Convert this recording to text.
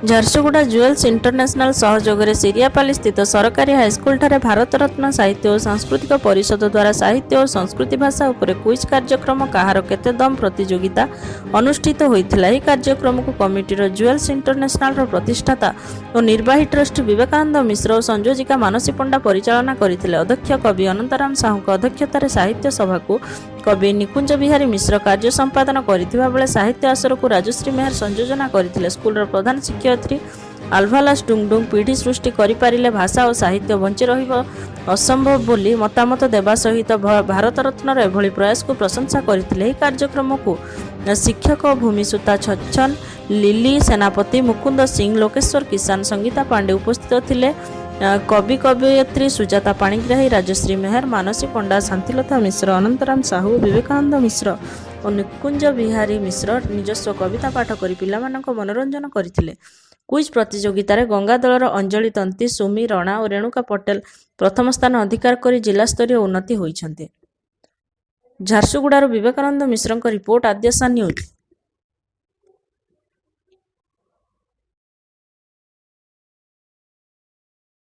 Jharsuguda jewels international ସହଯୋଗରେ ସିରିଆପାଲି ସ୍ଥିତ ସରକାରୀ ହାଇସ୍କୁଲଠାରେ ଭାରତରତ୍ନ ସାହିତ୍ୟ ଓ ସାଂସ୍କୃତିକ ପରିଷଦ ଦ୍ୱାରା ସାହିତ୍ୟ ଓ ସଂସ୍କୃତି ଭାଷା ଉପରେ କୁଇଜ୍ କାର୍ଯ୍ୟକ୍ରମ କାହାର କେତେ ଦମ୍ ପ୍ରତିଯୋଗିତା ଅନୁଷ୍ଠିତ ହୋଇଥିଲା। ଏହି କାର୍ଯ୍ୟକ୍ରମକୁ କମିଟିର ଜୁଏଲ୍ସ ଇଣ୍ଟରନ୍ୟାସନାଲର ପ୍ରତିଷ୍ଠାତା ଓ ନିର୍ବାହୀ ଟ୍ରଷ୍ଟି ବିବେକାନନ୍ଦ ମିଶ୍ର ଓ ସଂଯୋଜିକା ମାନସୀ ପଣ୍ଡା ପରିଚାଳନା କରିଥିଲେ। ଅଧ୍ୟକ୍ଷ କବି ଅନନ୍ତରାମ ସାହୁଙ୍କ ଅଧ୍ୟକ୍ଷତାରେ ସାହିତ୍ୟ ସଭାକୁ କବି ନିକୁଞ୍ଜ ବିହାରୀ ମିଶ୍ର କାର୍ଯ୍ୟ ସମ୍ପାଦନ କରିଥିବା ବେଳେ ସାହିତ୍ୟ ଆସରକୁ ରାଜଶ୍ରୀ ମେହେର ସଂଯୋଜନା କରିଥିଲେ। ସ୍କୁଲର ପ୍ରଧାନ ଶିକ୍ଷୟିତ୍ରୀ ଆଲଭାଲାସ ଡୁଙ୍ଗଡୁଙ୍ଗ ପିଢ଼ି ସୃଷ୍ଟି କରିପାରିଲେ ଭାଷା ଓ ସାହିତ୍ୟ ବଞ୍ଚି ରହିବ ଅସମ୍ଭବ ବୋଲି ମତାମତ ଦେବା ସହିତ ଭାରତରତ୍ନର ଏଭଳି ପ୍ରୟାସକୁ ପ୍ରଶଂସା କରିଥିଲେ। ଏହି କାର୍ଯ୍ୟକ୍ରମକୁ ଶିକ୍ଷକ ଭୂମିସୁତା ଛଛନ, ଲିଲି ସେନାପତି, ମୁକୁନ୍ଦ ସିଂ, ଲୋକେଶ୍ୱର କିଷାନ, ସଙ୍ଗୀତା ପାଣ୍ଡେ ଉପସ୍ଥିତ ଥିଲେ। କବି କବୟିତ୍ରୀ ସୁଜାତା ପାଣିଗ୍ରାହୀ, ରାଜଶ୍ରୀ ମେହେର, ମାନସୀ ପଣ୍ଡା, ଶାନ୍ତିଲତା ମିଶ୍ର, ଅନନ୍ତରାମ ସାହୁ, ବିବେକାନନ୍ଦ ମିଶ୍ର ଓ ନିକୁଞ୍ଜ ବିହାରୀ ମିଶ୍ର ନିଜସ୍ୱ କବିତା ପାଠ କରି ପିଲାମାନଙ୍କ ମନୋରଞ୍ଜନ କରିଥିଲେ। କୁଇଜ୍ ପ୍ରତିଯୋଗିତାରେ ଗଙ୍ଗା ଦଳର ଅଞ୍ଜଳି ତନ୍ତୀ, ସୁମି ରଣା ଓ ରେଣୁକା ପଟେଲ ପ୍ରଥମ ସ୍ଥାନ ଅଧିକାର କରି ଜିଲ୍ଲାସ୍ତରୀୟ ଉନ୍ନତି ହୋଇଛନ୍ତି। ଝାରସୁଗୁଡ଼ାରୁ ବିବେକାନନ୍ଦ ମିଶ୍ରଙ୍କ ରିପୋର୍ଟ, ଆଦ୍ୟାଶା ନ୍ୟୁଜ୍।